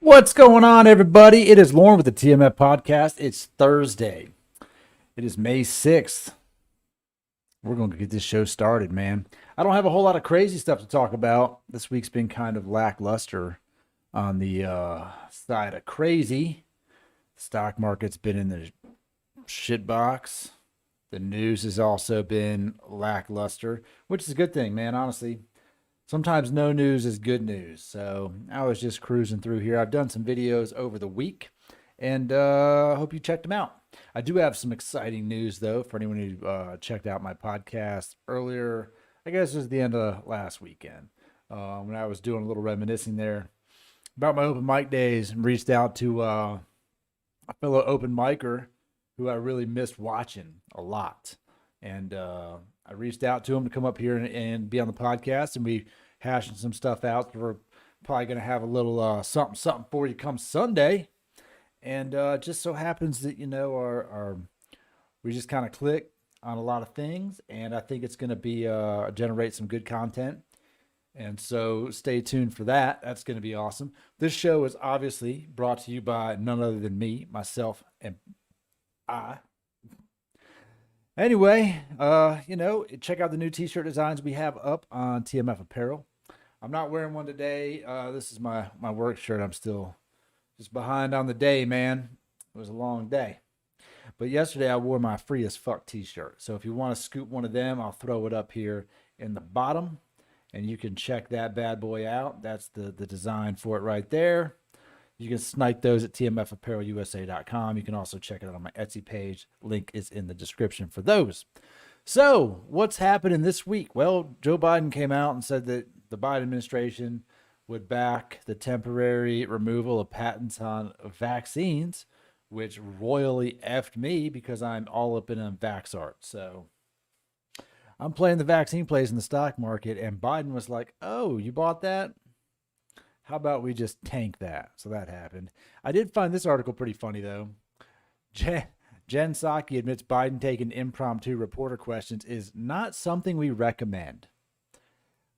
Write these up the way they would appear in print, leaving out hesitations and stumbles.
What's going on, everybody? It is Lauren with the TMF podcast. It's Thursday. It is May 6th. We're going to get this show started, man. I don't have a whole lot of crazy stuff to talk about. This week's been kind of lackluster on the side of crazy. Stock market's been in the shit box. The news has also been lackluster, which is a good thing, man, honestly. Sometimes no news is good news. So I was just cruising through here. I've done some videos over the week, and hope you checked them out. I do have some exciting news, though, for anyone who checked out my podcast earlier. I guess it was the end of last weekend when I was doing a little reminiscing there about my open mic days, and reached out to a fellow open micer who I really missed watching a lot. And I reached out to him to come up here and be on the podcast, and we hashing some stuff out. So we're probably going to have a little something for you come Sunday. And it just so happens that, our we just kind of click on a lot of things, and I think it's going to be generate some good content. And so stay tuned for that. That's going to be awesome. This show is obviously brought to you by none other than me, myself, and I. Anyway, check out the new t-shirt designs we have up on TMF Apparel. I'm not wearing one today. This is my work shirt. I'm still just behind on the day, man. It was a long day. But yesterday I wore my free as fuck t-shirt. So if you want to scoop one of them, I'll throw it up here in the bottom, and you can check that bad boy out. That's the design for it right there. You can snipe those at tmfapparelusa.com. You can also check it out on my Etsy page. Link is in the description for those. So, what's happening this week? Well, Joe Biden came out and said that the Biden administration would back the temporary removal of patents on vaccines, which royally effed me because I'm all up in a vax art. So, I'm playing the vaccine plays in the stock market, and Biden was like, "Oh, you bought that? How about we just tank that?" So that happened. I did find this article pretty funny, though. Jen Psaki admits Biden taking impromptu reporter questions is not something we recommend.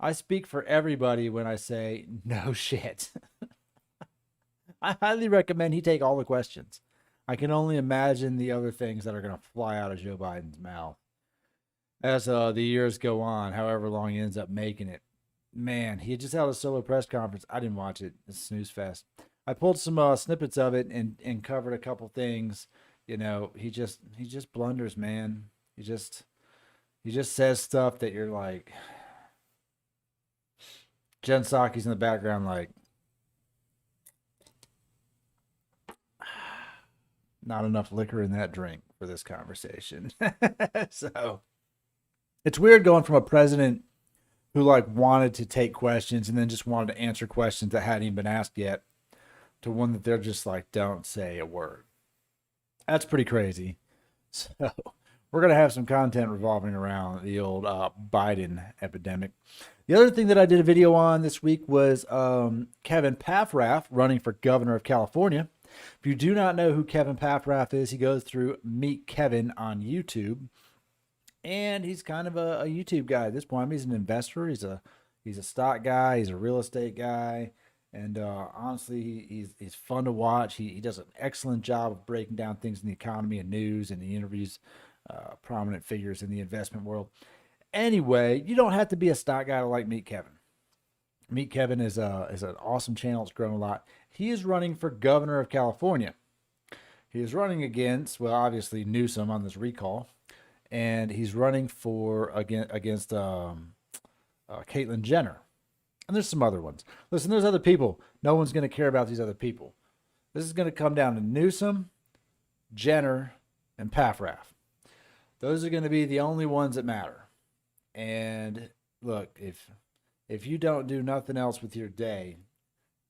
I speak for everybody when I say no shit. I highly recommend he take all the questions. I can only imagine the other things that are going to fly out of Joe Biden's mouth as the years go on, however long he ends up making it. Man, he had just held a solo press conference. I didn't watch it. It's snooze fest. I pulled some snippets of it and covered a couple things. He just blunders, man. He just says stuff that you're like. Jen Psaki's in the background, like, not enough liquor in that drink for this conversation. So it's weird going from a president who wanted to take questions and then just wanted to answer questions that hadn't even been asked yet, to one that they're just like, don't say a word. That's pretty crazy. So we're going to have some content revolving around the old Biden epidemic. The other thing that I did a video on this week was Kevin Paffrath running for governor of California. If you do not know who Kevin Paffrath is, he goes through Meet Kevin on YouTube. And he's kind of a YouTube guy at this point. I mean, he's an investor. He's a stock guy. He's a real estate guy. And honestly, he's fun to watch. He does an excellent job of breaking down things in the economy and news, and he interviews prominent figures in the investment world. Anyway, you don't have to be a stock guy to like Meet Kevin. Meet Kevin is an awesome channel. It's grown a lot. He is running for governor of California. He is running against, well, obviously Newsom on this recall. And he's running against Caitlyn Jenner. And there's some other ones. Listen, there's other people. No one's going to care about these other people. This is going to come down to Newsom, Jenner, and Paffrath. Those are going to be the only ones that matter. And look, if you don't do nothing else with your day,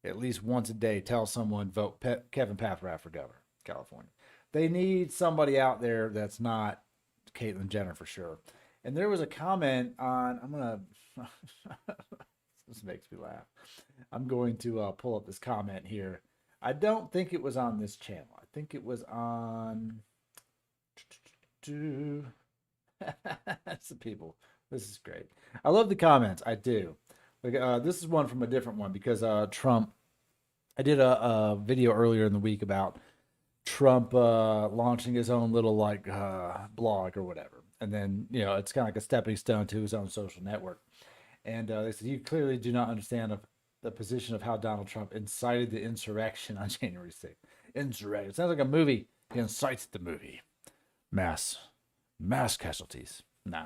at least once a day, tell someone vote Kevin Paffrath for governor of California. They need somebody out there that's not Caitlyn Jenner for sure. And there was a comment on, this makes me laugh. I'm going to pull up this comment here. I don't think it was on this channel. I think it was on that's the people. This is great. I love the comments. I do. This is one from a different one because Trump I did a video earlier in the week about Trump launching his own little like blog or whatever, and then it's kind of like a stepping stone to his own social network. And they said you clearly do not understand the position of how Donald Trump incited the insurrection on January 6th. Insurrection. It sounds like a movie. He incites the movie. Mass casualties. Nah,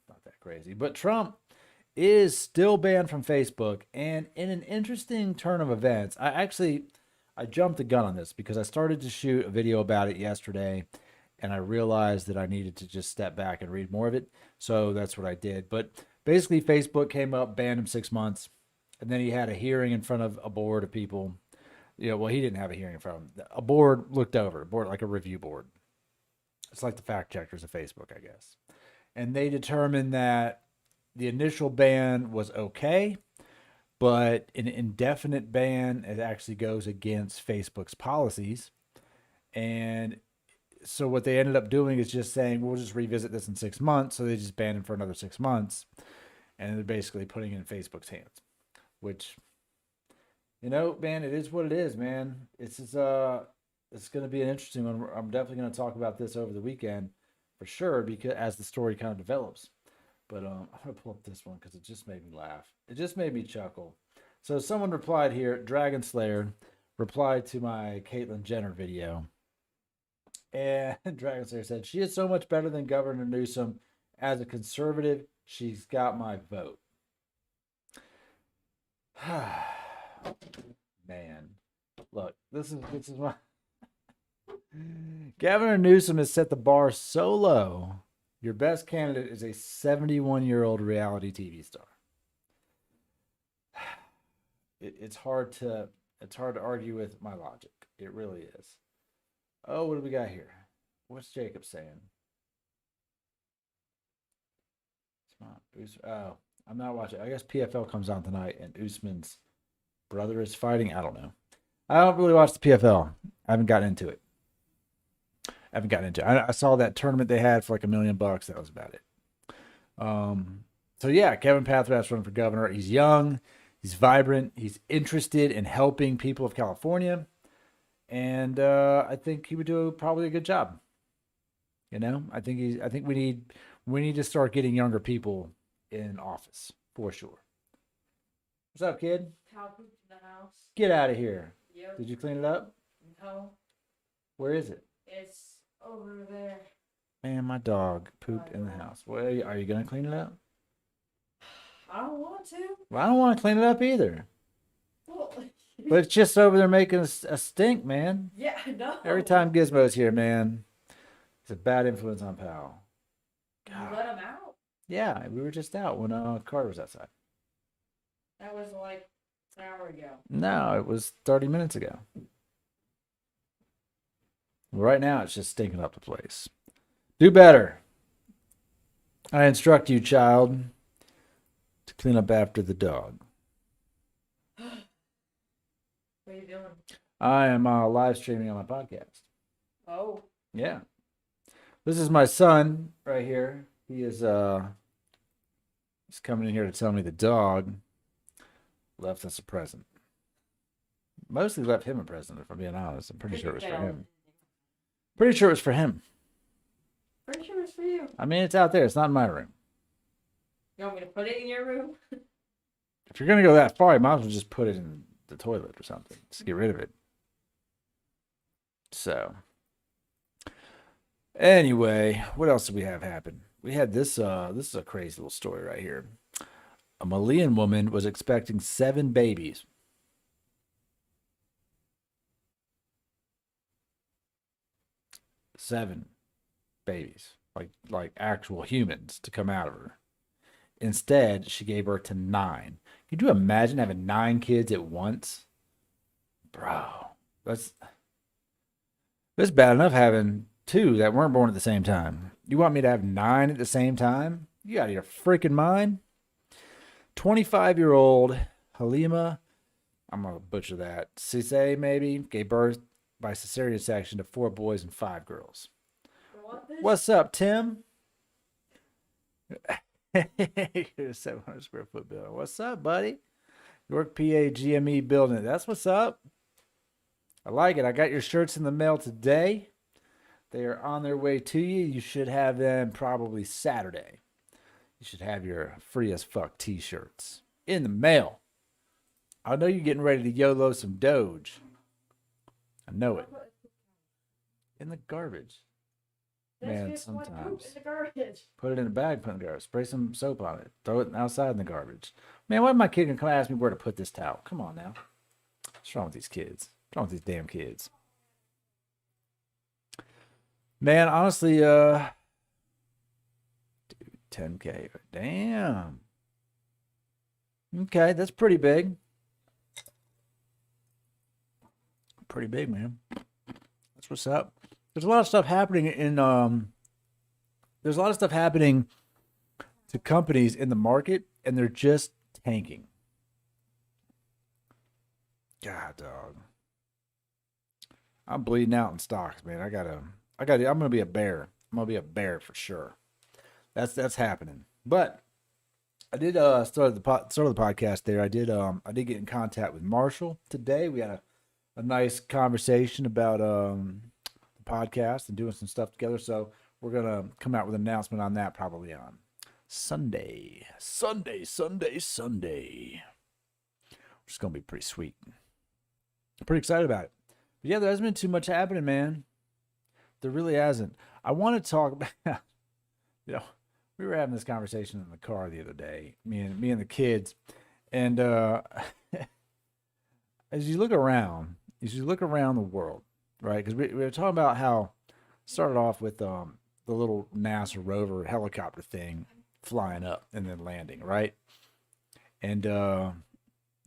not that crazy. But Trump is still banned from Facebook. And in an interesting turn of events, I jumped the gun on this because I started to shoot a video about it yesterday and I realized that I needed to just step back and read more of it. So that's what I did. But basically, Facebook came up, banned him 6 months. And then he had a hearing in front of a board of people. Well, he didn't have a hearing in front of him. A board looked over, a board like a review board. It's like the fact checkers of Facebook, I guess. And they determined that the initial ban was okay, but an indefinite ban, it actually goes against Facebook's policies. And so what they ended up doing is just saying, we'll just revisit this in 6 months. So they just banned him for another 6 months. And they're basically putting it in Facebook's hands, which, man, it is what it is, man. It's going to be an interesting one. I'm definitely going to talk about this over the weekend for sure, because as the story kind of develops. But I'm going to pull up this one because it just made me laugh. It just made me chuckle. So someone replied here, Dragon Slayer replied to my Caitlyn Jenner video. And Dragon Slayer said, she is so much better than Governor Newsom. As a conservative, she's got my vote. Man, look, this is my Governor Newsom has set the bar so low. Your best candidate is a 71-year-old reality TV star. It's hard to argue with my logic. It really is. Oh, what do we got here? What's Jacob saying? Oh, I'm not watching. I guess PFL comes on tonight, and Usman's brother is fighting. I don't know. I don't really watch the PFL. I haven't gotten into it. I saw that tournament they had for like $1 million. That was about it. So yeah, Kevin Pathrath's running for governor. He's young, he's vibrant, he's interested in helping people of California, and I think he would do probably a good job. I think we need to start getting younger people in office for sure. What's up, kid? Cow pooped in the house. Get out of here. Yep. Did you clean it up? No. Where is it? It's over there. Man, my dog pooped in the house. Well, are you going to clean it up? I don't want to. Well, I don't want to clean it up either. Well, but it's just over there making a stink, man. Yeah, I know. Every time Gizmo's here, man, it's a bad influence on Pal. You let him out? Yeah, we were just out when Carter was outside. That was like an hour ago. No, it was 30 minutes ago. Right now, it's just stinking up the place. Do better. I instruct you, child, to clean up after the dog. What are you doing? I am live streaming on my podcast. Oh. Yeah. This is my son right here. He is he's coming in here to tell me the dog left us a present. Mostly left him a present, if I'm being honest. I'm pretty sure it was for him. Pretty sure it was for him. Pretty sure it's for you. I mean, it's out there. It's not in my room. You want me to put it in your room? If you're going to go that far, you might as well just put it in the toilet or something. Just get rid of it. So, anyway, what else did we have happen? We had this is a crazy little story right here. A Malian woman was expecting 7 babies. 7 babies, like actual humans, to come out of her. Instead, she gave birth to 9. Could you imagine having 9 kids at once? Bro, that's bad enough having 2 that weren't born at the same time. You want me to have 9 at the same time? You out of your freaking mind? 25-year-old Halima, I'm going to butcher that, Cisse maybe, gave birth by cesarean section to 4 boys and 5 girls. What's up, Tim? Here's a 700 square foot building. What's up, buddy? York, PA, GME building. That's what's up. I like it. I got your shirts in the mail today. They are on their way to you. You should have them probably Saturday. You should have your free as fuck t-shirts in the mail. I know you're getting ready to YOLO some Doge. I know it. In the garbage. Man, sometimes. Put it in a bag, put it in the garbage. Spray some soap on it. Throw it outside in the garbage. Man, why my kid gonna come ask me where to put this towel? Come on now. What's wrong with these kids? What's wrong with these damn kids? Man, honestly, dude, 10K. Damn. Okay, that's pretty big. Pretty big, man. That's what's up. There's a lot of stuff happening there's a lot of stuff happening to companies in the market, and they're just tanking. God, dog. I'm bleeding out in stocks, man. I'm gonna be a bear. I'm gonna be a bear for sure. That's happening. But I did start the podcast there. I did get in contact with Marshall today. We had a nice conversation about the podcast and doing some stuff together. So we're gonna come out with an announcement on that probably on Sunday. Sunday. Which is gonna be pretty sweet. I'm pretty excited about it. But yeah, there hasn't been too much happening, man. There really hasn't. I want to talk about, we were having this conversation in the car the other day, me and the kids, and as you look around the world, right? Because we were talking about how it started off with the little NASA rover helicopter thing flying up and then landing, right? And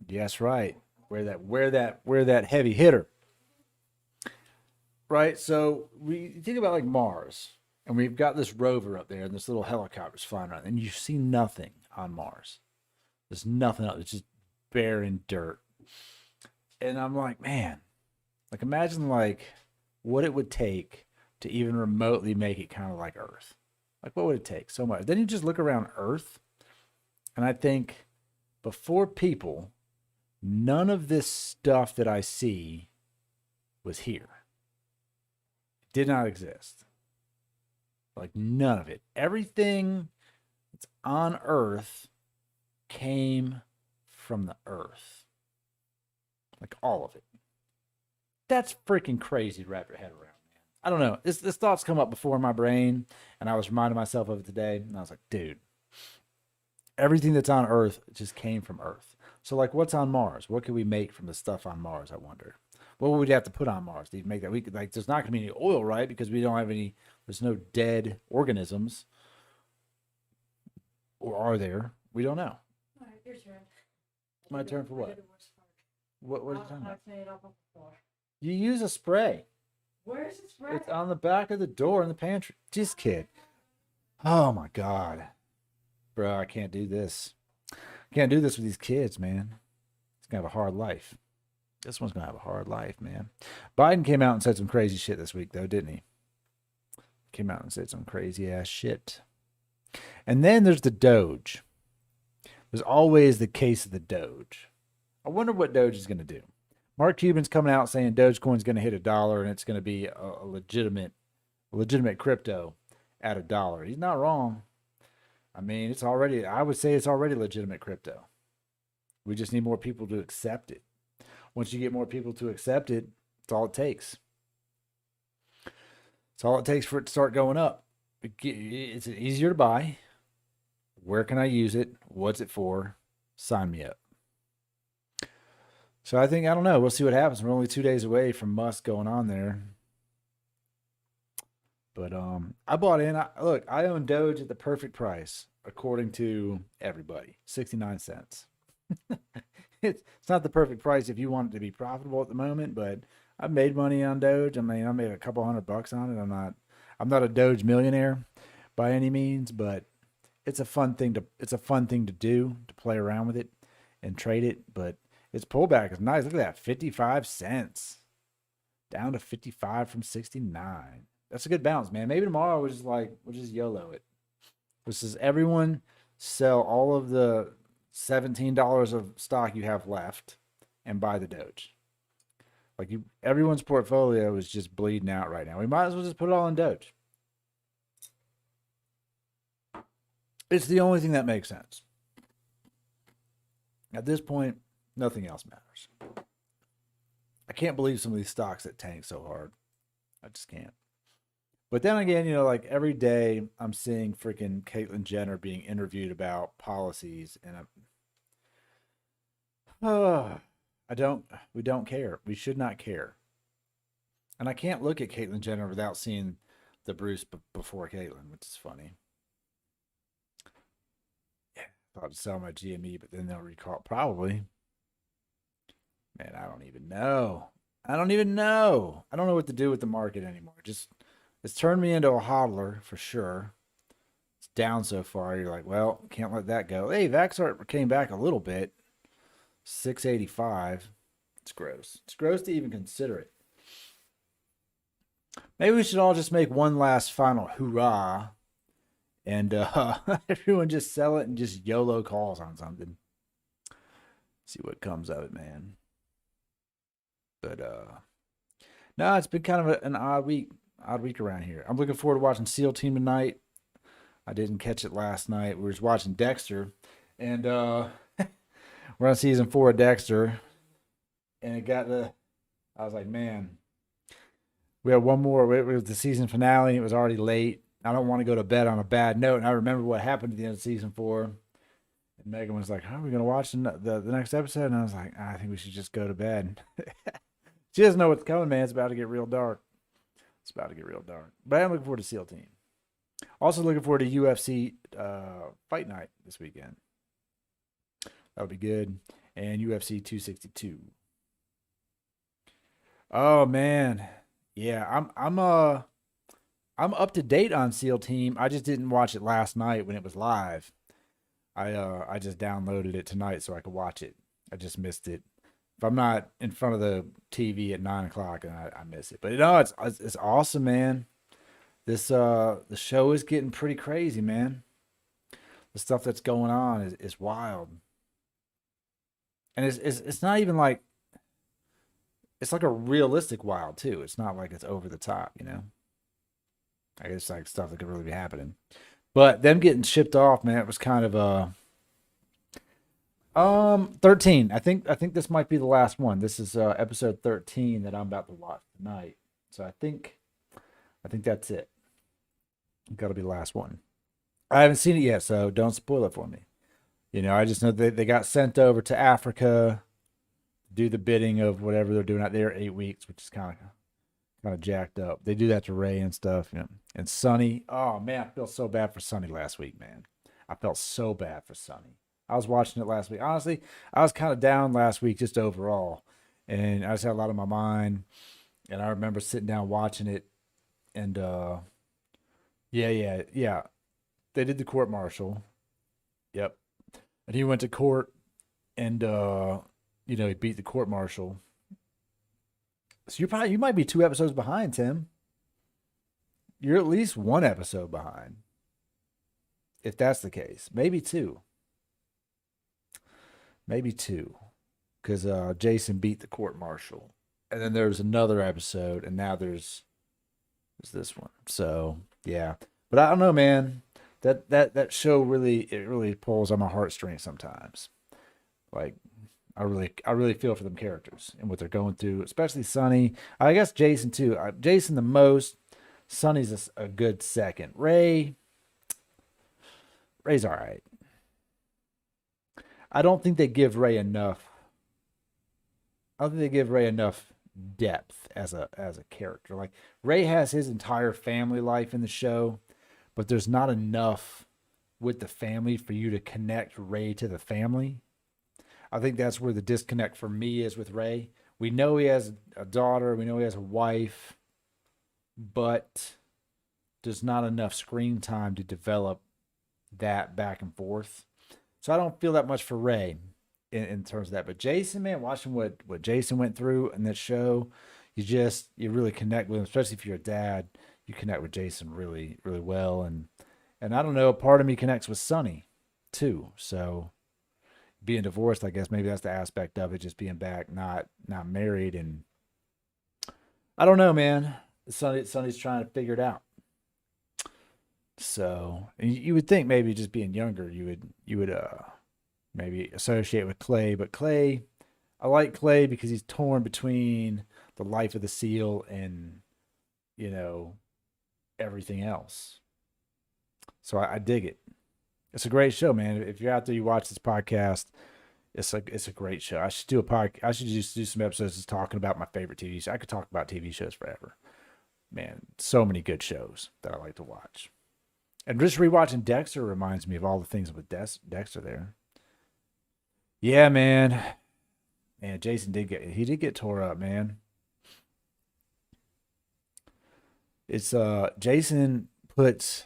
yes, right, where that heavy hitter, right? So we think about like Mars, and we've got this rover up there, and this little helicopter's flying around, and you see nothing on Mars. There's nothing else. It's just barren dirt. And I'm like, man, like imagine like what it would take to even remotely make it kind of like Earth. Like what would it take? So much. Then you just look around Earth, and I think before people, none of this stuff that I see was here. It did not exist. Like none of it. Everything that's on Earth came from the Earth. Like all of it. That's freaking crazy to wrap your head around, man. I don't know. This thought's come up before in my brain, and I was reminding myself of it today, and I was like, dude, everything that's on Earth just came from Earth. So like what's on Mars? What could we make from the stuff on Mars, I wonder? What would we have to put on Mars to make that? We could, like, there's not gonna be any oil, right? Because we don't have any, there's no dead organisms. Or are there? We don't know. All right, your turn. My turn for what? What are you talking about? I'll clean it up before. You use a spray. Where's the spray? It's on the back of the door in the pantry. Just kid. Oh my God. Bro, I can't do this. Can't do this with these kids, man. It's gonna have a hard life. This one's gonna have a hard life, man. Biden came out and said some crazy shit this week, though, didn't he? Came out and said some crazy ass shit. And then there's the Doge. There's always the case of the Doge. I wonder what Doge is gonna do. Mark Cuban's coming out saying Dogecoin's gonna hit $1 and it's gonna be a legitimate crypto at $1. He's not wrong. I mean, I would say it's already legitimate crypto. We just need more people to accept it. Once you get more people to accept it, it's all it takes. It's all it takes for it to start going up. It's easier to buy. Where can I use it? What's it for? Sign me up. So I don't know. We'll see what happens. We're only 2 days away from Musk going on there. But I bought in. Look, I own Doge at the perfect price, according to everybody, 69 cents. It's not the perfect price if you want it to be profitable at the moment, but I've made money on Doge. I mean, I made a couple $100 on it. I'm not a Doge millionaire by any means, but it's a fun thing to do, to play around with it and trade it. But its pullback is nice. Look at that, 55 cents down to 55 from 69. That's a good bounce, man. Maybe tomorrow we'll just YOLO it. This is everyone sell all of the $17 of stock you have left and buy the Doge. Like everyone's portfolio is just bleeding out right now. We might as well just put it all in Doge. It's the only thing that makes sense. At this point, nothing else matters. I can't believe some of these stocks that tank so hard. I just can't. But then again, like every day I'm seeing freaking Caitlyn Jenner being interviewed about policies, and we don't care. We should not care. And I can't look at Caitlyn Jenner without seeing the Bruce before Caitlyn, which is funny. Yeah, I thought to sell my GME, but then they'll recall probably. Man, I don't even know. I don't know what to do with the market anymore. It's turned me into a hodler for sure. It's down so far. You're like, well, can't let that go. Hey, Vaxart came back a little bit. 685. It's gross. It's gross to even consider it. Maybe we should all just make one last final hoorah and everyone just sell it and just YOLO calls on something. See what comes of it, man. But no, it's been kind of an odd week around here. I'm looking forward to watching SEAL Team tonight. I didn't catch it last night. We were watching Dexter, and we're on season 4 of Dexter, and I was like, man, we had one more. It was the season finale. It was already late. I don't want to go to bed on a bad note, and I remember what happened at the end of season 4. And Megan was like, "How are we gonna watch the next episode?" And I was like, "I think we should just go to bed." She doesn't know what's coming, man. It's about to get real dark. But I'm looking forward to SEAL Team. Also looking forward to UFC Fight Night this weekend. That'll be good. And UFC 262. Oh man, yeah. I'm up to date on SEAL Team. I just didn't watch it last night when it was live. I just downloaded it tonight so I could watch it. I just missed it. If I'm not in front of the TV at 9:00, I miss it. But it's awesome, man. The show is getting pretty crazy, man. The stuff that's going on is wild, and it's not even like it's like a realistic wild too. It's not like it's over the top, I guess like stuff that could really be happening. But them getting shipped off, man, it was kind of 13. I think this might be the last one. This is episode 13 that I'm about to watch tonight. So I think that's it. Got to be the last one. I haven't seen it yet, so don't spoil it for me. I just know they got sent over to Africa, do the bidding of whatever they're doing out there 8 weeks, which is kind of jacked up. They do that to Ray and stuff, And Sonny, oh man, I felt so bad for Sonny last week, man. I felt so bad for Sonny. I was watching it last week. Honestly, I was kind of down last week just overall, and I just had a lot on my mind. And I remember sitting down watching it, and yeah. They did the court martial. Yep. And he went to court, and he beat the court martial. So you might be 2 episodes behind, Tim. You're at least 1 episode behind. If that's the case, maybe 2. Because Jason beat the court martial, and then there's another episode, and now there's this one. So yeah, but I don't know, man. That show really pulls on my heartstrings sometimes. Like I really feel for them characters and what they're going through, especially Sonny. I guess Jason too. Jason the most. Sonny's a good second. Ray's all right. I don't think they give Ray enough. I don't think they give Ray enough depth as a character. Like Ray has his entire family life in the show, but there's not enough with the family for you to connect Ray to the family. I think that's where the disconnect for me is with Ray. We know he has a daughter, we know he has a wife, but there's not enough screen time to develop that back and forth. So I don't feel that much for Ray in terms of that. But Jason, man, watching what Jason went through in that show, you really connect with him, especially if you're a dad. You connect with Jason really, really well. And I don't know, part of me connects with Sonny too. So being divorced, I guess maybe that's the aspect of it, just being back, not married, and I don't know, man. Sonny's trying to figure it out. So you would think maybe just being younger, you would maybe associate with Clay, but Clay, I like Clay because he's torn between the life of the SEAL and you know everything else. So I dig it. It's a great show, man. If you're out there, you watch this podcast. It's a great show. I should do a podcast. I should just do some episodes just talking about my favorite TV shows. I could talk about TV shows forever. Man, so many good shows that I like to watch. And just rewatching Dexter reminds me of all the things with Dexter there. Yeah, man. Man, Jason did get tore up, man. It's Jason puts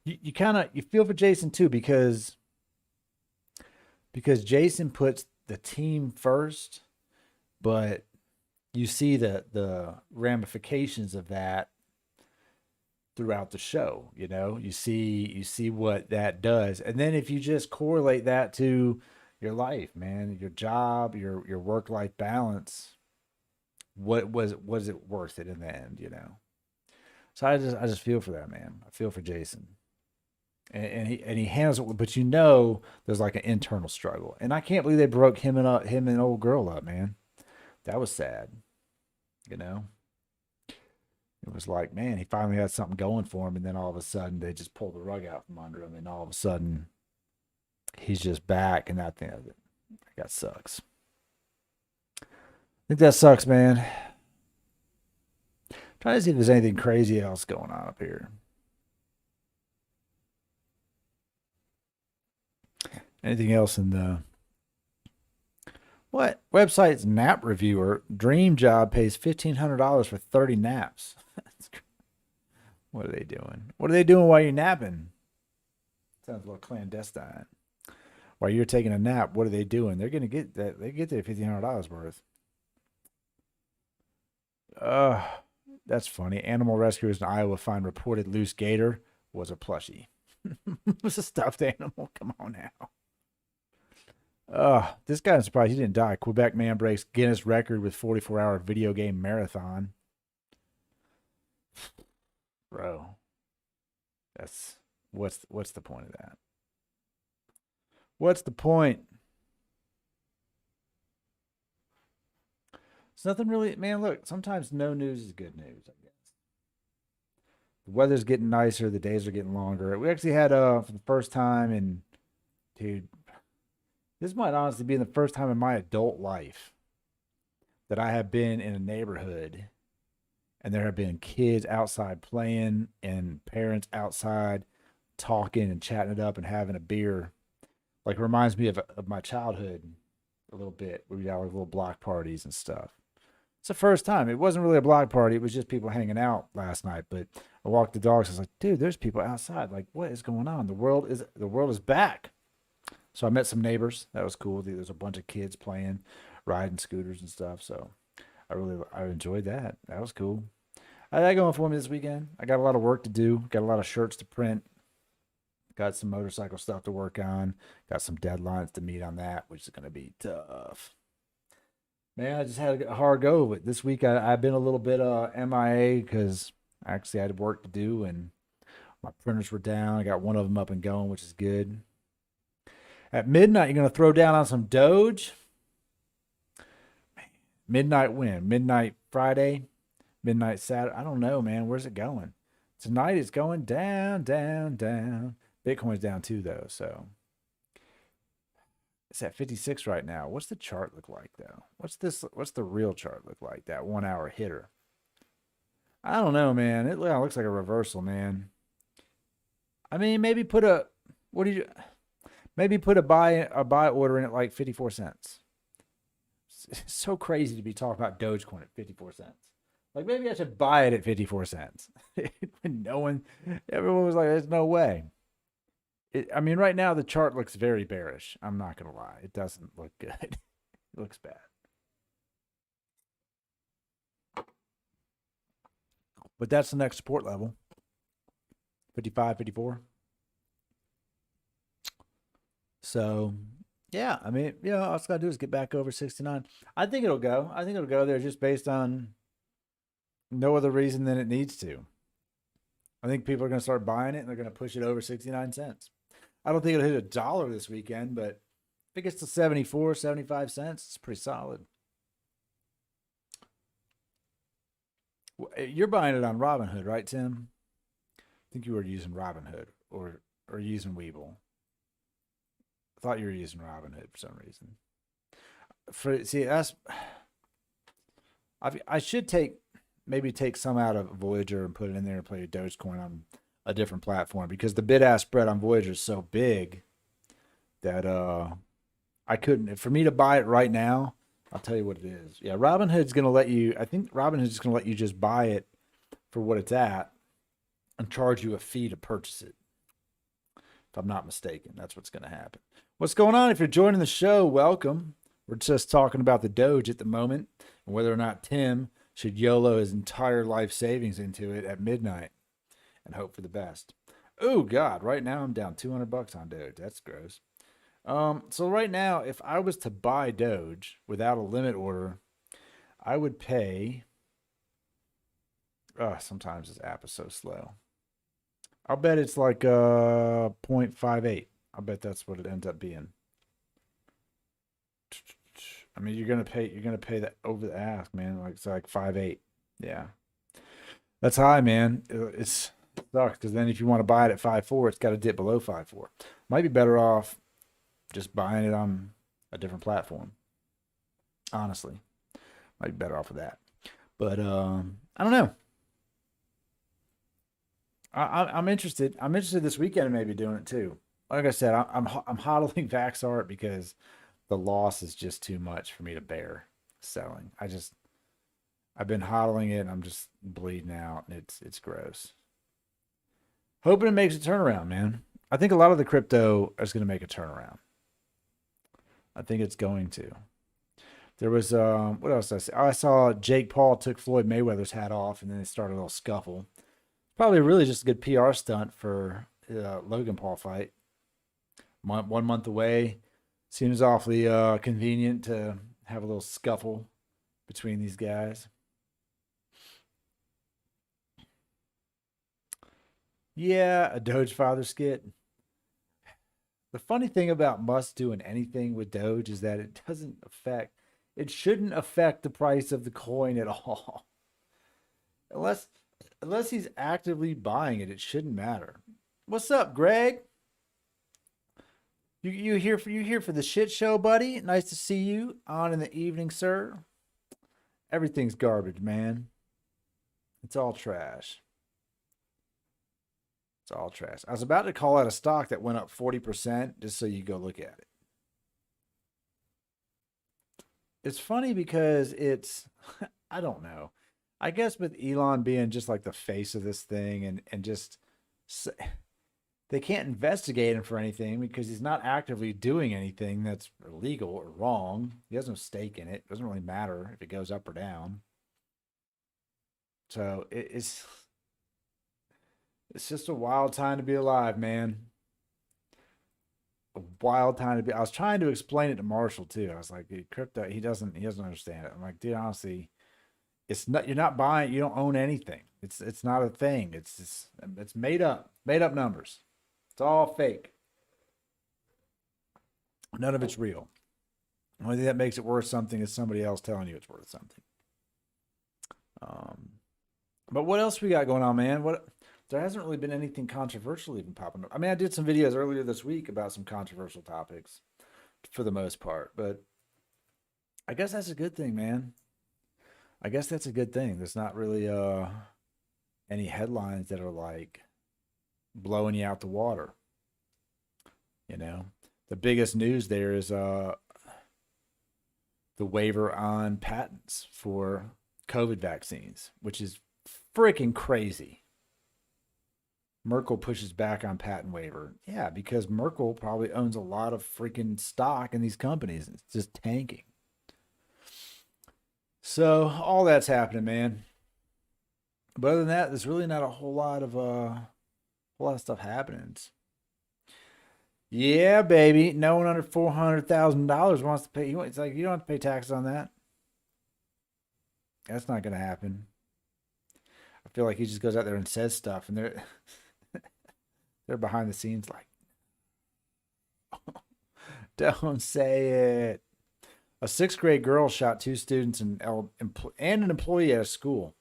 you kind of you feel for Jason too because Jason puts the team first, but you see the ramifications of that throughout the show. You see what that does, and then if you just correlate that to your life, man, your job, your work life balance, was it worth it in the end? So I just feel for that man. I feel for Jason, and he handles it, but there's like an internal struggle, and I can't believe they broke him and old girl up, man. That was sad, you know. It was like, man, he finally had something going for him, and then all of a sudden they just pulled the rug out from under him, and all of a sudden he's just back, and that sucks. I think that sucks, man. Trying to see if there's anything crazy else going on up here. Anything else in the what website's nap reviewer? Dream job pays $1,500 for 30 naps. What are they doing? What are they doing while you're napping? Sounds a little clandestine. While you're taking a nap, what are they doing? They're gonna get that. They get their $1,500 worth. Uh, that's funny. Animal rescuers in Iowa find reported loose gator was a plushie. It was a stuffed animal. Come on now. This guy, I'm surprised he didn't die. Quebec man breaks Guinness record with 44-hour video game marathon. Bro, that's what's the point of that? What's the point? It's nothing really, man. Look, sometimes no news is good news, I guess. The weather's getting nicer, the days are getting longer. We actually had for the first time in dude, this might honestly be the first time in my adult life that I have been in a neighborhood and there have been kids outside playing and parents outside talking and chatting it up and having a beer. Like reminds me of my childhood a little bit. We had like little block parties and stuff. It's the first time. It wasn't really a block party. It was just people hanging out last night. But I walked the dogs. I was like, dude, there's people outside. Like, what is going on? The world is back. So I met some neighbors. That was cool. There's a bunch of kids playing, riding scooters and stuff. So I enjoyed that. That was cool. I had that going for me this weekend. I got a lot of work to do. Got a lot of shirts to print. Got some motorcycle stuff to work on. Got some deadlines to meet on that, which is going to be tough. Man, I just had a hard go of it. This week I've been a little bit MIA because I actually had work to do and my printers were down. I got one of them up and going, which is good. At midnight, you're going to throw down on some Doge. Midnight when? Midnight Friday? Midnight Saturday? I don't know, man. Where's it going? Tonight it's going down, down, down. Bitcoin's down too, though. So it's at 56 right now. What's the chart look like, though? What's the real chart look like? That 1 hour hitter. I don't know, man. It looks like a reversal, man. I mean, what do you maybe put a buy order in at like 54 cents. It's so crazy to be talking about Dogecoin at 54 cents. Like maybe I should buy it at 54 cents. Everyone was like, there's no way. I mean, right now the chart looks very bearish. I'm not going to lie. It doesn't look good. It looks bad. But that's the next support level. 55, 54. So, yeah, I mean, all it's got to do is get back over 69. I think it'll go. I think it'll go there just based on no other reason than it needs to. I think people are going to start buying it and they're going to push it over 69 cents. I don't think it'll hit $1 this weekend, but if it gets to 74, 75 cents, it's pretty solid. You're buying it on Robinhood, right, Tim? I think you were using Robinhood or using Webull. I thought you were using Robinhood for some reason. I should take some out of Voyager and put it in there and play Dogecoin on a different platform because the bid-ask spread on Voyager is so big that I couldn't. For me to buy it right now, I'll tell you what it is. Yeah, Robinhood's going to let you. I think Robinhood's going to let you just buy it for what it's at and charge you a fee to purchase it. If I'm not mistaken, that's what's going to happen. What's going on? If you're joining the show, welcome. We're just talking about the Doge at the moment and whether or not Tim should YOLO his entire life savings into it at midnight and hope for the best. Oh God, right now I'm down $200 on Doge. That's gross. So right now, if I was to buy Doge without a limit order, I would pay. Sometimes this app is so slow. I'll bet it's like 0.58. I'll bet that's what it ends up being. I mean, you're gonna pay that over the ask, man. Like it's like 5.8. Yeah, that's high, man. It sucks because then if you want to buy it at 5.4, it's got to dip below 5.4. Might be better off just buying it on a different platform. Honestly, might be better off with that. But I don't know. I'm interested. I'm interested this weekend in maybe doing it too. Like I said, I'm hodling Vaxart because the loss is just too much for me to bear selling. I've been hodling it and I'm just bleeding out and it's gross. Hoping it makes a turnaround, man. I think a lot of the crypto is going to make a turnaround. I think it's going to. There was what else did I see? I saw Jake Paul took Floyd Mayweather's hat off and then they started a little scuffle. Probably really just a good PR stunt for Logan Paul fight. 1 month away. Seems awfully convenient to have a little scuffle between these guys. Yeah, a Doge Father skit. The funny thing about Musk doing anything with Doge is that it shouldn't affect the price of the coin at all. Unless he's actively buying it, it shouldn't matter. What's up, Greg? You here for the shit show, buddy? Nice to see you on in the evening, sir. Everything's garbage, man. It's all trash. It's all trash. I was about to call out a stock that went up 40% just so you go look at it. It's funny because I don't know. I guess with Elon being just like the face of this thing and just they can't investigate him for anything because he's not actively doing anything that's illegal or wrong. He has no stake in it. It doesn't really matter if it goes up or down. So it's just a wild time to be alive, man. A wild time to be. I was trying to explain it to Marshall too. I was like, dude, crypto, he doesn't understand it. I'm like, dude, honestly, it's not, you're not buying, you don't own anything. It's not a thing. It's made up numbers. It's all fake. None of it's real. The only thing that makes it worth something is somebody else telling you it's worth something. But what else we got going on, man? There hasn't really been anything controversial even popping up. I mean, I did some videos earlier this week about some controversial topics for the most part, but I guess that's a good thing, man. I guess that's a good thing. There's not really any headlines that are like blowing you out the water. You know, the biggest news there is the waiver on patents for COVID vaccines, which is freaking crazy. Merkel pushes back on patent waiver. Yeah, because Merkel probably owns a lot of freaking stock in these companies. It's just tanking. So all that's happening, man. But other than that, there's really not a whole lot of stuff happening. Yeah, baby. No one under $400,000 wants to pay. It's like you don't have to pay taxes on that. That's not going to happen. feel like he just goes out there and says stuff, and they're behind the scenes like, don't say it. A sixth grade girl shot two students and an employee at a school.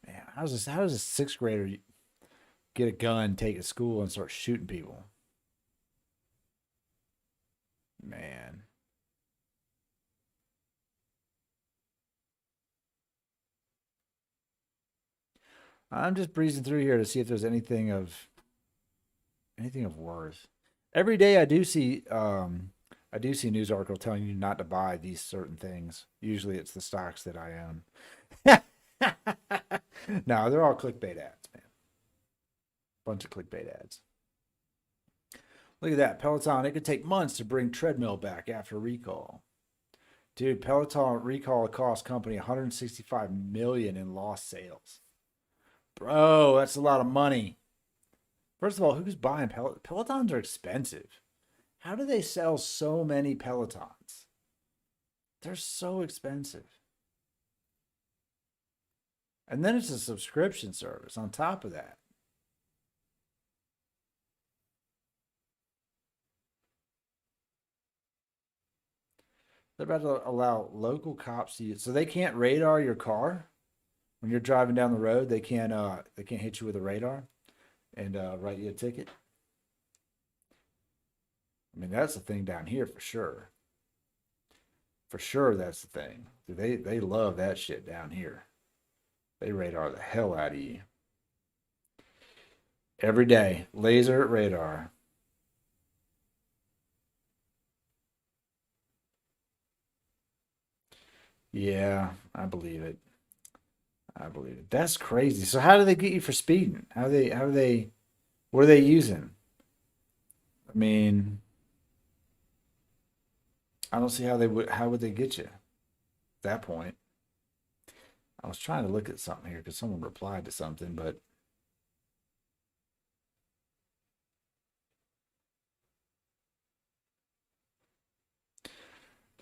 Man, how does a sixth grader get a gun, take it to school, and start shooting people? Man. I'm just breezing through here to see if there's anything of worth. Every day I do see a news article telling you not to buy these certain things. Usually it's the stocks that I own. No, they're all clickbait ads, man. Bunch of clickbait ads. Look at that. Peloton, it could take months to bring treadmill back after recall. Dude, Peloton recall cost company $165 million in lost sales. Bro, that's a lot of money. First of all, who's buying Pelotons are expensive. How do they sell so many Pelotons? They're so expensive. And then it's a subscription service on top of that. They're about to allow local cops to use, so they can't radar your car when you're driving down the road. They can't hit you with a radar and write you a ticket. I mean, that's the thing down here for sure. For sure, that's the thing. They love that shit down here. They radar the hell out of you. Every day, laser radar. Yeah, I believe it. I believe it. That's crazy. So how do they get you for speeding? What are they using? I mean, I don't see how would they get you at that point? I was trying to look at something here because someone replied to something, but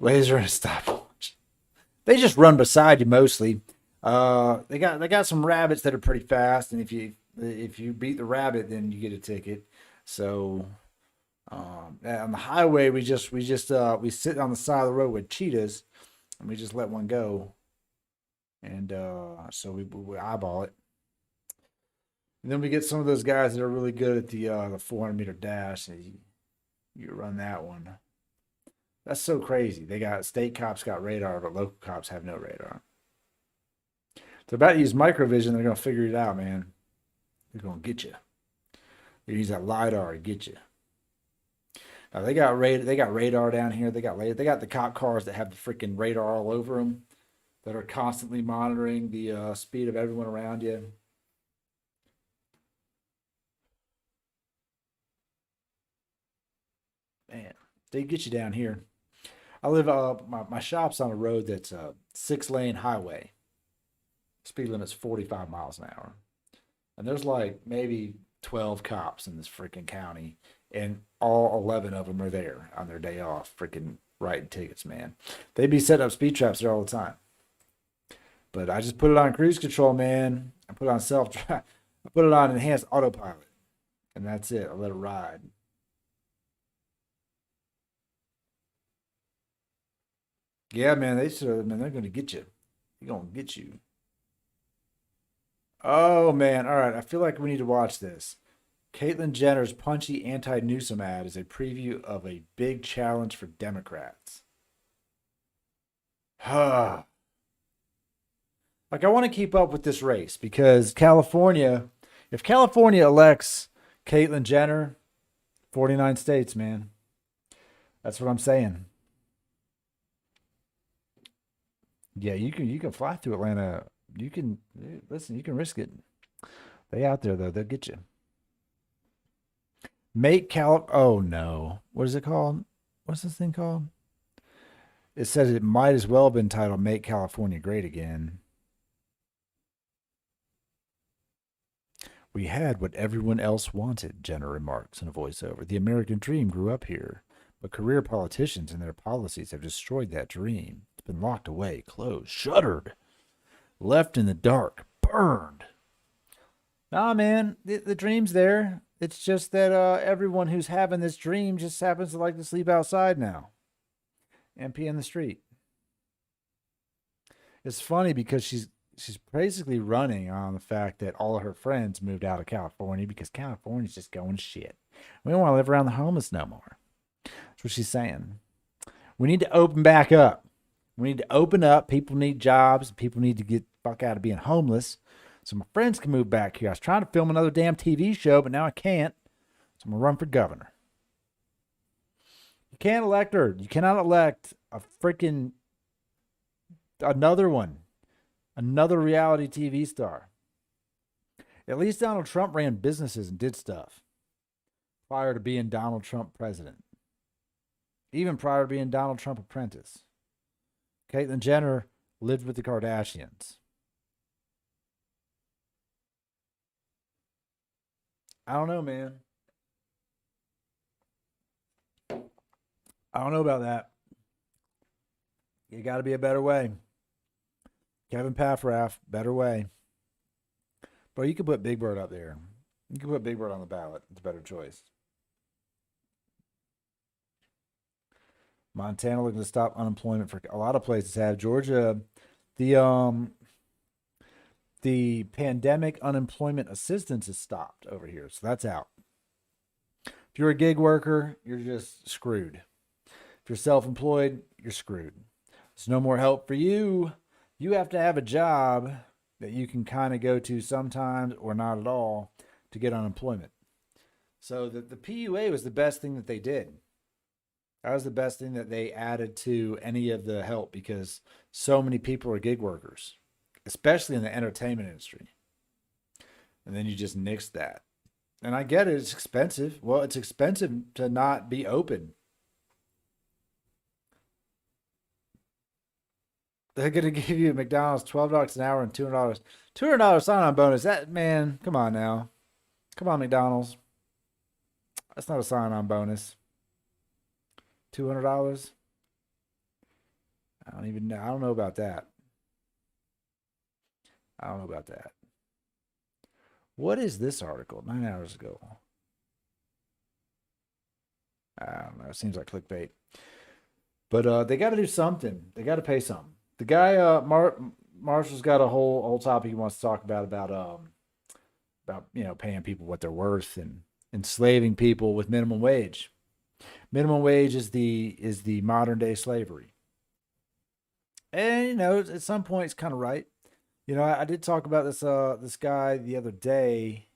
laser and stopwatch. They just run beside you mostly. They got some rabbits that are pretty fast, and if you beat the rabbit, then you get a ticket. So on the highway, we sit on the side of the road with cheetahs, and we just let one go, and so we eyeball it. And then we get some of those guys that are really good at the 400-meter dash, and you run that one. That's so crazy. They got state cops got radar, but local cops have no radar. They're about to use microvision. They're gonna figure it out, man. They're gonna get you. They use that lidar to get you. Now they got radar down here. They got the cop cars that have the freaking radar all over them, that are constantly monitoring the speed of everyone around you. Man, they get you down here. I live my shop's on a road that's a 6-lane highway. Speed limit's 45 miles an hour. And there's like maybe 12 cops in this freaking county, and all 11 of them are there on their day off, freaking writing tickets, man. They'd be setting up speed traps there all the time. But I just put it on cruise control, man. I put it on self-drive. I put it on enhanced autopilot, and that's it. I let it ride. Yeah, man, they're gonna get you. They're gonna get you. Oh man, all right. I feel like we need to watch this. Caitlyn Jenner's punchy anti-Newsom ad is a preview of a big challenge for Democrats. Like I want to keep up with this race because if California elects Caitlyn Jenner, 49 states, man. That's what I'm saying. Yeah, you can fly through Atlanta. You can listen. You can risk it. They out there though. They'll get you. Make Cal. Oh no. What is it called? What's this thing called? It says it might as well have been titled "Make California Great Again." We had what everyone else wanted, Jenner remarks in a voiceover. The American dream grew up here, but career politicians and their policies have destroyed that dream. It's been locked away, closed, shuttered, left in the dark, burned. Nah, man, the dream's there. It's just that everyone who's having this dream just happens to like to sleep outside now and pee in the street. It's funny because she's basically running on the fact that all of her friends moved out of California because California's just going to shit. We don't want to live around the homeless no more. That's what she's saying. We need to open back up. We need to open up. People need jobs. People need to get the fuck out of being homeless. So my friends can move back here. I was trying to film another damn TV show, but now I can't. So I'm going to run for governor. You can't elect her. You cannot elect a freaking another one. Another reality TV star. At least Donald Trump ran businesses and did stuff prior to being Donald Trump president. Even prior to being Donald Trump apprentice. Caitlyn Jenner lived with the Kardashians. I don't know, man. I don't know about that. You got to be a better way. Kevin Paffrath, better way. Bro, you could put Big Bird up there. You could put Big Bird on the ballot. It's a better choice. Montana looking to stop unemployment for a lot of places have. Georgia, the pandemic unemployment assistance is stopped over here. So that's out. If you're a gig worker, you're just screwed. If you're self-employed, you're screwed. There's no more help for you. You have to have a job that you can kind of go to sometimes or not at all to get unemployment. So the PUA was the best thing that they did. That was the best thing that they added to any of the help because so many people are gig workers, especially in the entertainment industry. And then you just nix that. And I get it, it's expensive. Well, it's expensive to not be open. They're gonna give you McDonald's $12 an hour and $200 sign-on bonus. That man, come on now, come on McDonald's. That's not a sign-on bonus. $200. I don't even know. I don't know about that. I don't know about that. What is this article? 9 hours ago. I don't know. It seems like clickbait. But they got to do something. They got to pay something. The guy, Marshall's got a whole topic he wants to talk about paying people what they're worth and enslaving people with minimum wage. Minimum wage is the modern day slavery. And at some point it's kind of right. I did talk about this guy the other day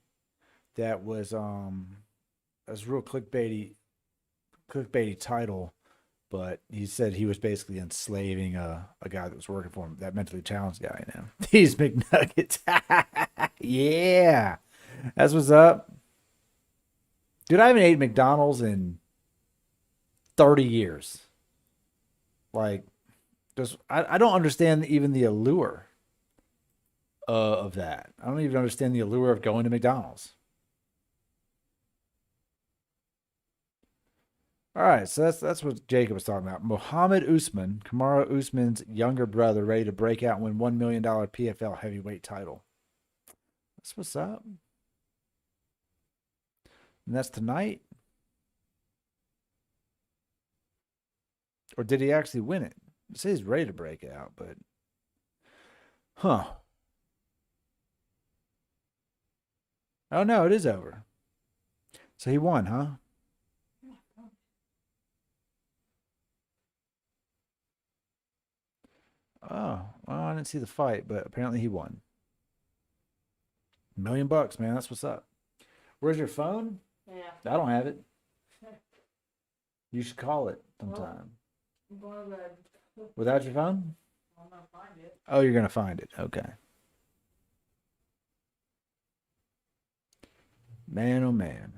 that was real clickbaity title, but he said he was basically enslaving a guy that was working for him, that mentally challenged guy. These McNuggets. Yeah, that's what's up, dude. I haven't ate McDonald's in 30 years. Like, just I don't understand even the allure of that. I don't even understand the allure of going to McDonald's. All right, so that's what Jacob was talking about. Mohammed Usman, Kamara Usman's younger brother, ready to break out and win $1 million PFL heavyweight title. That's what's up. And that's tonight. Or did he actually win it? It says he's ready to break out, but huh. Oh no, it is over. So he won, huh? Oh, well, I didn't see the fight, but apparently he won. $1 million, man. That's what's up. Where's your phone? Yeah. I don't have it. You should call it Well, sometime. I'm going to bed. Without your phone? I'm going to find it. Oh, you're gonna find it. Okay. Man, oh man.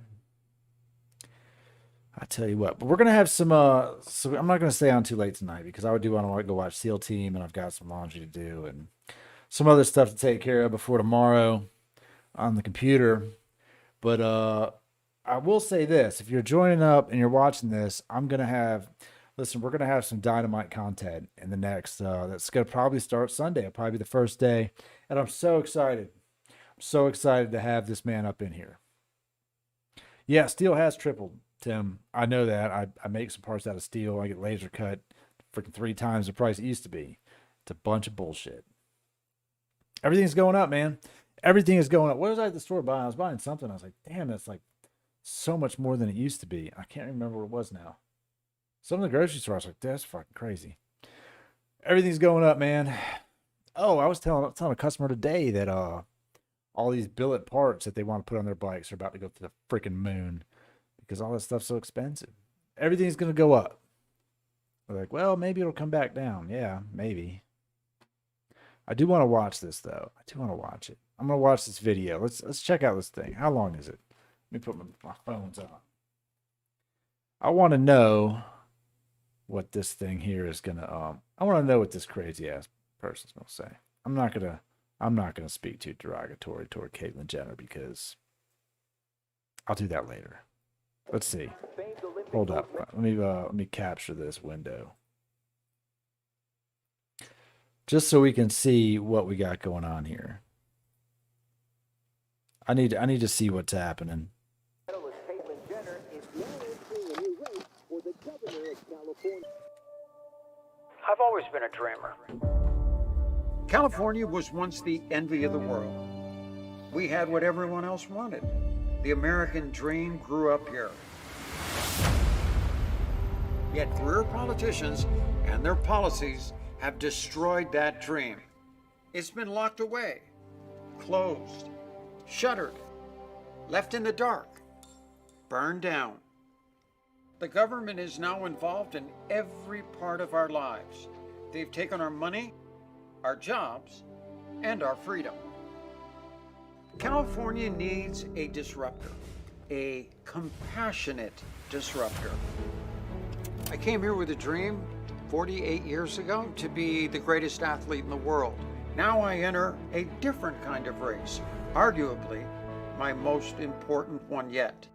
I tell you what, but we're gonna have some. So I'm not gonna stay on too late tonight because I do want to go watch SEAL Team, and I've got some laundry to do and some other stuff to take care of before tomorrow on the computer. But I will say this: if you're joining up and you're watching this, we're gonna have some dynamite content in the next. That's gonna probably start Sunday. It'll probably be the first day, and I'm so excited. So excited to have this man up in here. Yeah, steel has tripled, Tim. I know that. I make some parts out of steel. I get laser cut freaking 3 times the price it used to be. It's a bunch of bullshit. Everything's going up, man. Everything is going up. What was I at the store buying? I was buying something. I was like, damn, that's like so much more than it used to be. I can't remember what it was now. Some of the grocery stores, I was like, that's fucking crazy. Everything's going up, man. Oh, I was telling a customer today that all these billet parts that they want to put on their bikes are about to go to the freaking moon because all this stuff's so expensive. Everything's gonna go up. They're like, well, maybe it'll come back down. Yeah, maybe. I do want to watch this though. I do want to watch it. I'm gonna watch this video. Let's check out this thing. How long is it? Let me put my phones on. I want to know what this thing here is gonna I want to know what this crazy ass person's gonna say. I'm not gonna speak too derogatory toward Caitlyn Jenner because I'll do that later. Let's see. Hold up. Let me capture this window. Just so we can see what we got going on here. I need to see what's happening. I've always been a dreamer. California was once the envy of the world. We had what everyone else wanted. The American dream grew up here. Yet career politicians and their policies have destroyed that dream. It's been locked away, closed, shuttered, left in the dark, burned down. The government is now involved in every part of our lives. They've taken our money, our jobs, and our freedom. California needs a disruptor, a compassionate disruptor. I came here with a dream 48 years ago to be the greatest athlete in the world. Now I enter a different kind of race, arguably my most important one yet,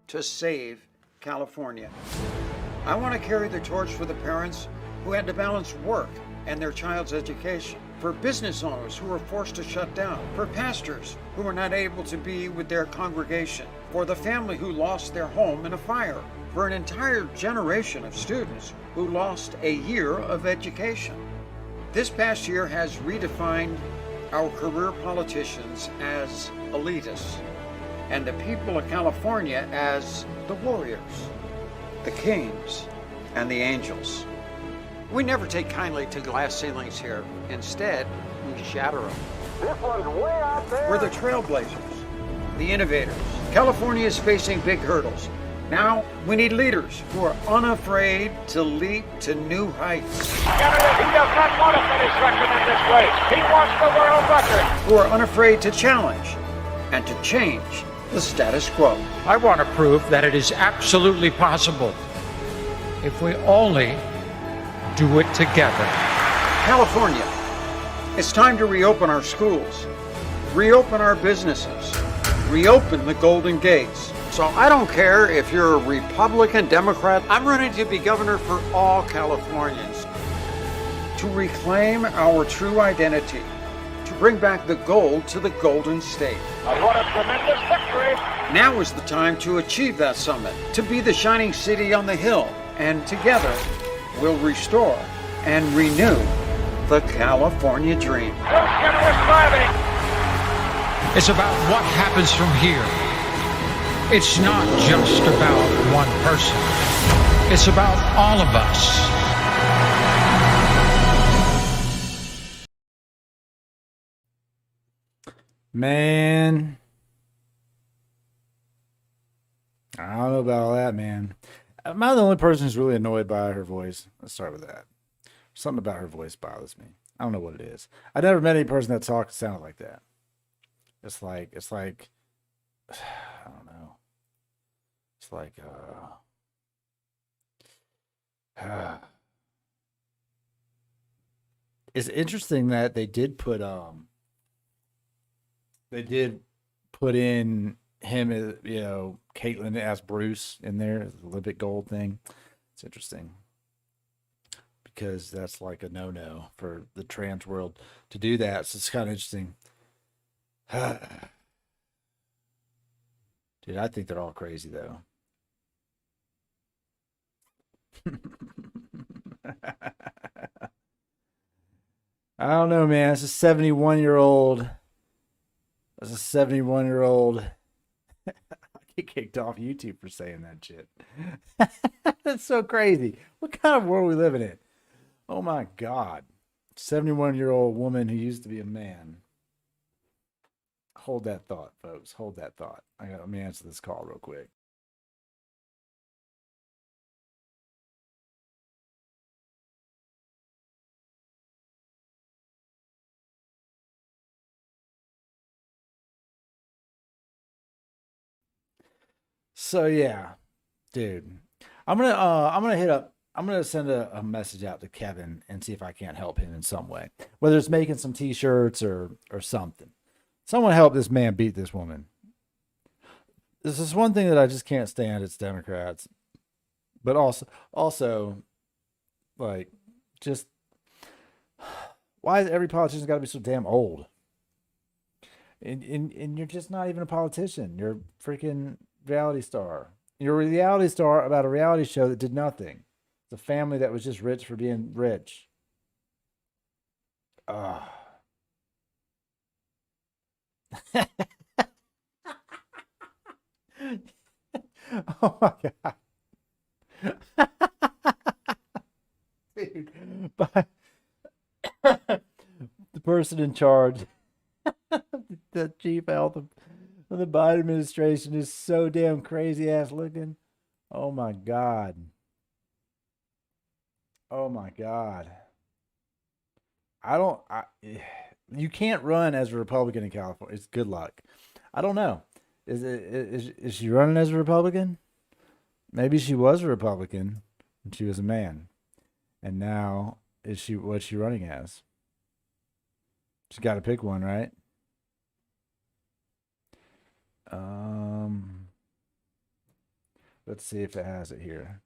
to save California. I want to carry the torch for the parents who had to balance work and their child's education, for business owners who were forced to shut down, for pastors who were not able to be with their congregation, for the family who lost their home in a fire, for an entire generation of students who lost a year of education. This past year has redefined our career politicians as elitists, and the people of California as the warriors, the kings, and the angels. We never take kindly to glass ceilings here. Instead, we shatter them. This one's way out there. We're the trailblazers, the innovators. California is facing big hurdles. Now, we need leaders who are unafraid to leap to new heights. He does not want to finish second in this race. He wants the world record. Who are unafraid to challenge and to change the status quo. I want to prove that it is absolutely possible if we only do it together. California, it's time to reopen our schools, reopen our businesses, reopen the Golden Gates. So I don't care if you're a Republican, Democrat, I'm running to be governor for all Californians. To reclaim our true identity, to bring back the gold to the Golden State. What a tremendous victory. Now is the time to achieve that summit, to be the shining city on the hill, and together we'll restore and renew the California dream. Bruce Jenner is driving. It's about what happens from here. It's not just about one person. It's about all of us. Man, I don't know about all that, man. Am I the only person who's really annoyed by her voice? Let's start with that. Something about her voice bothers me. I don't know what it is. I've never met any person that talked and sounded like that. It's like, I don't know. It's like, it's interesting that they did put in him as, Caitlyn as Bruce in there, the Olympic gold thing. It's interesting because that's like a no-no for the trans world to do that. So it's kind of interesting. Dude, I think they're all crazy though. I don't know, man. It's a 71-year-old. That's a 71-year-old. I get kicked off YouTube for saying that shit. That's so crazy. What kind of world are we living in? Oh my God. 71-year-old woman who used to be a man. Hold that thought, folks. Hold that thought. Let me answer this call real quick. So yeah, dude. I'm gonna send a message out to Kevin and see if I can't help him in some way. Whether it's making some t-shirts or something. Someone help this man beat this woman. This is one thing that I just can't stand. It's Democrats, but also, like, just why is every politician got to be so damn old? And you're just not even a politician. You're a freaking reality star. You're a reality star about a reality show that did nothing. It's a family that was just rich for being rich. Oh my God. Dude, but the person in charge, the chief health of the Biden administration, is so damn crazy ass looking. Oh my God. Oh my God. You can't run as a Republican in California. It's good luck. I don't know. Is she running as a Republican? Maybe she was a Republican when she was a man. And now what's she running as? She's got to pick one, right? Let's see if it has it here.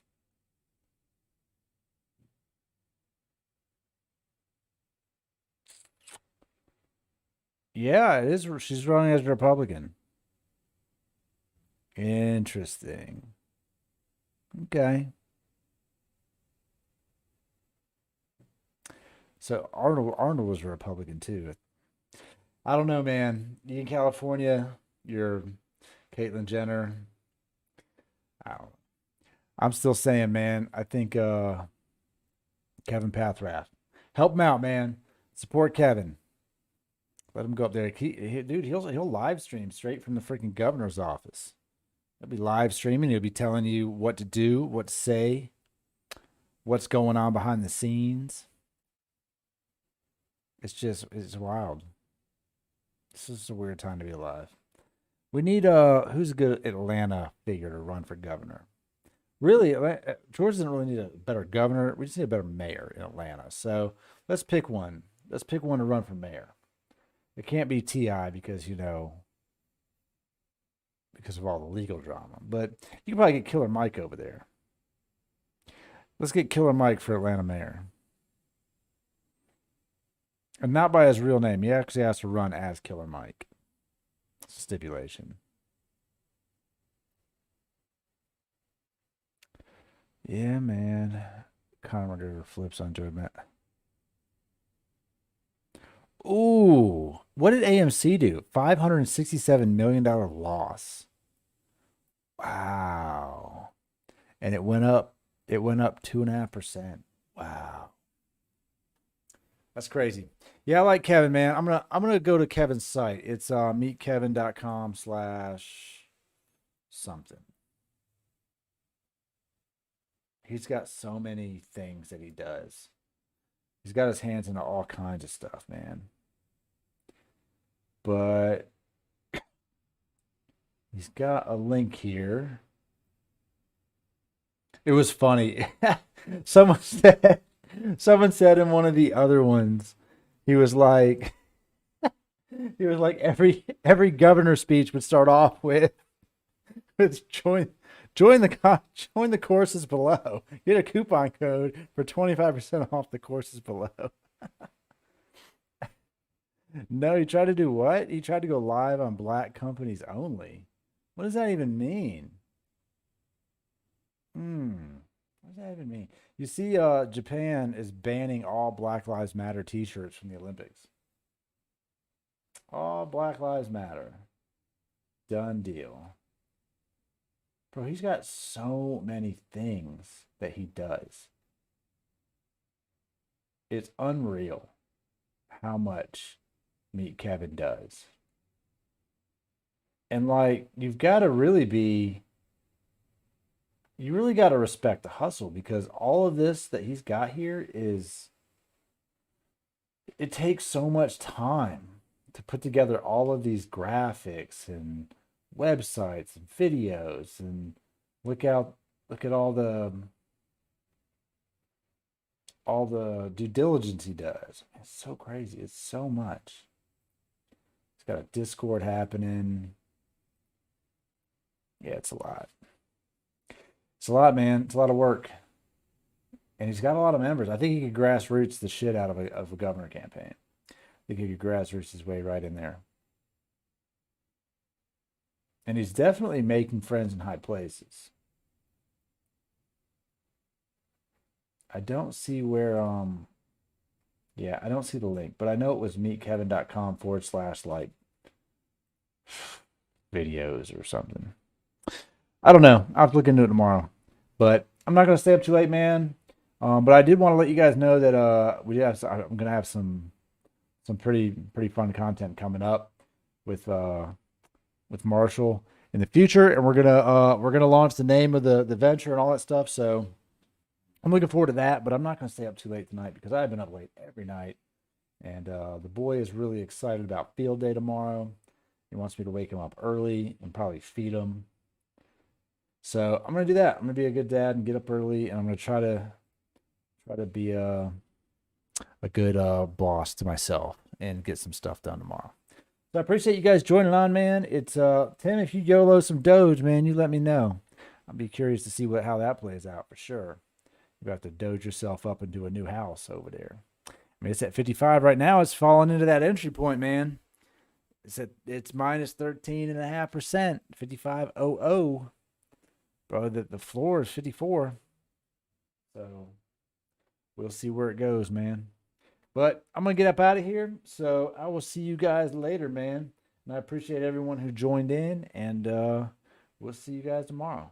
Yeah, it is. She's running as a Republican. Interesting. Okay. So Arnold was a Republican too. I don't know, man. You in California, you're Caitlyn Jenner. I'm still saying, man, I think Kevin Pathrath. Help him out, man. Support Kevin. Let him go up there. Dude, he'll live stream straight from the freaking governor's office. He'll be live streaming. He'll be telling you what to do, what to say, what's going on behind the scenes. It's wild. This is a weird time to be alive. We need who's a good Atlanta figure to run for governor. Really, Georgia doesn't really need a better governor. We just need a better mayor in Atlanta. So let's pick one. Let's pick one to run for mayor. It can't be T.I. because of all the legal drama. But you can probably get Killer Mike over there. Let's get Killer Mike for Atlanta mayor. And not by his real name. He actually has to run as Killer Mike. It's a stipulation. Yeah, man. Conor McGregor flips on Joe Matt. Ooh. What did AMC do? $567 million loss. Wow. And it went up 2.5%. Wow. That's crazy. Yeah, I like Kevin, man. I'm gonna go to Kevin's site. It's meetkevin.com/something. He's got so many things that he does. He's got his hands into all kinds of stuff, man. But he's got a link here. It was funny. Someone said in one of the other ones, he was like every governor speech would start off with join the courses below. Get a coupon code for 25% off the courses below. No, he tried to do what? He tried to go live on black companies only. What does that even mean? What does that even mean? You see, Japan is banning all Black Lives Matter T-shirts from the Olympics. All Black Lives Matter. Done deal. Bro, he's got so many things that he does. It's unreal how much Meet Kevin does. And like, you really got to respect the hustle, because all of this that he's got here it takes so much time to put together all of these graphics and websites and videos, and look at all the due diligence he does. It's so crazy. It's so much. He's got a Discord happening. Yeah, it's a lot. It's a lot, man. It's a lot of work. And he's got a lot of members. I think he could grassroots the shit out of a governor campaign. I think he could grassroots his way right in there. And he's definitely making friends in high places. I don't see where, yeah, I don't see the link, but I know it was meetkevin.com/ like videos or something. I don't know. I'll have to look into it tomorrow. But I'm not going to stay up too late, man. But I did want to let you guys know that I'm going to have some pretty fun content coming up with Marshall in the future, and we're gonna launch the name of the venture and all that stuff. So I'm looking forward to that. But I'm not going to stay up too late tonight, because I've been up late every night, and the boy is really excited about field day tomorrow. He wants me to wake him up early and probably feed him. So I'm going to do that. I'm going to be a good dad and get up early, and I'm going to try to be a good boss to myself and get some stuff done tomorrow. So I appreciate you guys joining on, man. It's Tim, if you YOLO some Doge, man, you let me know. I'll be curious to see how that plays out for sure. You have to Doge yourself up into a new house over there. I mean, it's at 55 right now. It's falling into that entry point, man. It's minus 13.5%, 55.00. Bro, the floor is 54. So we'll see where it goes, man. But I'm going to get up out of here. So I will see you guys later, man. And I appreciate everyone who joined in. And we'll see you guys tomorrow.